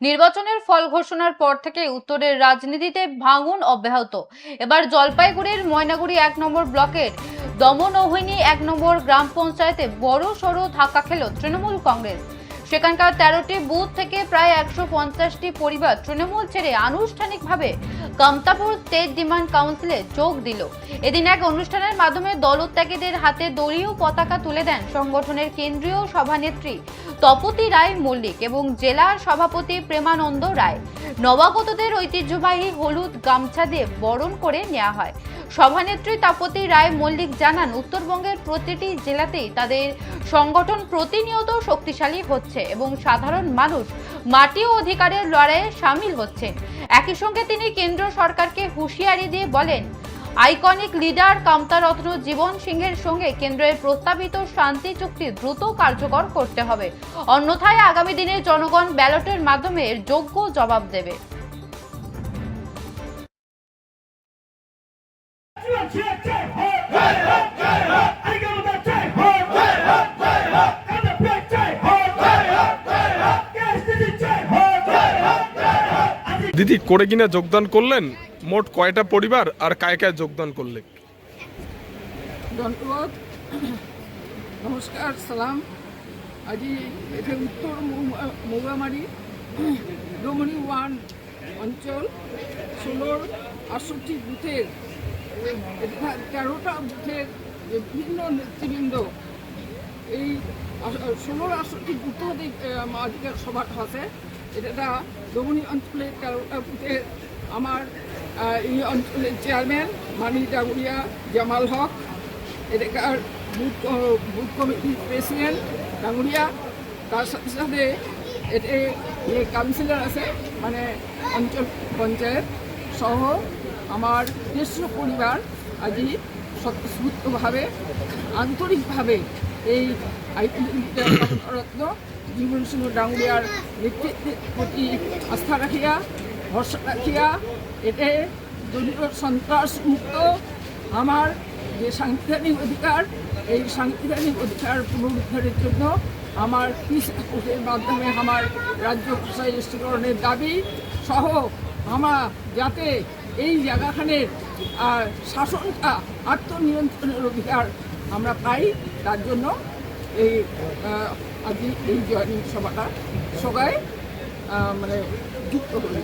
নির্বাচনের ফল ঘোষণার পর থেকে উত্তরের রাজনীতিতে ভাঙন অব্যাহত। এবার জলপাইগুড়ির ময়নাগুড়ি 1 নম্বর ব্লকের দমনৌহিনী 1 নম্বর গ্রাম পঞ্চায়েতে বড় সড় ধাক্কা খেল তৃণমূল কংগ্রেস। সেখানকার 13টি বুথ থেকে প্রায় 150টি পরিবার তৃণমূল ছেড়ে আনুষ্ঠানিকভাবে কামতাপুর স্টেট ডিমান্ড কাউন্সিলে যোগ দিল। এদিন এক অনুষ্ঠানের মাধ্যমে দলত্যাগীদের হাতে দলীয় পতাকা তুলে দেন সংগঠনের কেন্দ্রীয় সভানেত্রী তপতী রায় মল্লিক এবং জেলার সভাপতি প্রেমানন্দ রায়। নবাগতদের ঐতিহ্যবাহী হলুদ গামছা দিয়ে বরণ করে নেওয়া হয়। সভানেত্রী তপতী রায় মল্লিক জানান, উত্তরবঙ্গের প্রতিটি জেলাতেই তাদের সংগঠন প্রতিনিয়ত শক্তিশালী হচ্ছে এবং সাধারণ মানুষ মাটি ও অধিকারের লড়াইয়ে সামিল হচ্ছে। একই সঙ্গে তিনি কেন্দ্র সরকারকে হুঁশিয়ারি দিয়ে বলেন, আইকনিক লিডার কামতারত্ন জীবন সিংহের সঙ্গে কেন্দ্রের প্রস্তাবিত শান্তি চুক্তি দ্রুত কার্যকর করতে হবে, অন্যথায় আগামী দিনে জনগণ ব্যালটের মাধ্যমে এর যোগ্য জবাব দেবে। দিদি করে কিনা যোগদান করলেন, মোট কয়টা পরিবার আর কায় কায় যোগদান করলে? ধন্যবাদ, নমস্কার, সালাম। আজি এটা উত্তর মৌগামারি দমনি 1 অঞ্চল 16-68 বুথের 13টা বুথের বিভিন্ন নেতৃবৃন্দ এই 16-68 বুথ আজকের সভাটা আছে। এটা দমনি অঞ্চলের 13টা বুথের আমার এই অঞ্চলের চেয়ারম্যান মানি ডাগুরিয়া জামাল হক, এটাকার বুথ কমিটির প্রেসিডেন্ট ডাঙ্গুরিয়া, তার সাথে সাথে এতে কাউন্সিলর আছে মানে অঞ্চল পঞ্চায়েত সহ আমার 150 পরিবার আজই স্বতঃস্ফূর্তভাবে আন্তরিকভাবে এই রত্ন জীবন সিংহ ডাঙ্গুরিয়ার নেতৃত্বের প্রতি আস্থা রাখিয়া ভরসা রাখিয়া এতে দলীয় সন্ত্রাস মুক্ত আমার যে সাংবিধানিক অধিকার, এই সাংবিধানিক অধিকার পুনরুদ্ধারের জন্য আমার পিস কোর্টের মাধ্যমে আমার রাজ্য ভাষায় স্থিকরণের দাবি সহ আমরা যাতে এই জায়গাখানের শাসনটা আত্মনিয়ন্ত্রণের অধিকার আমরা পাই, তার জন্য এই আজ এই জয়নিং সভাটা সবাই মানে যুক্ত হল।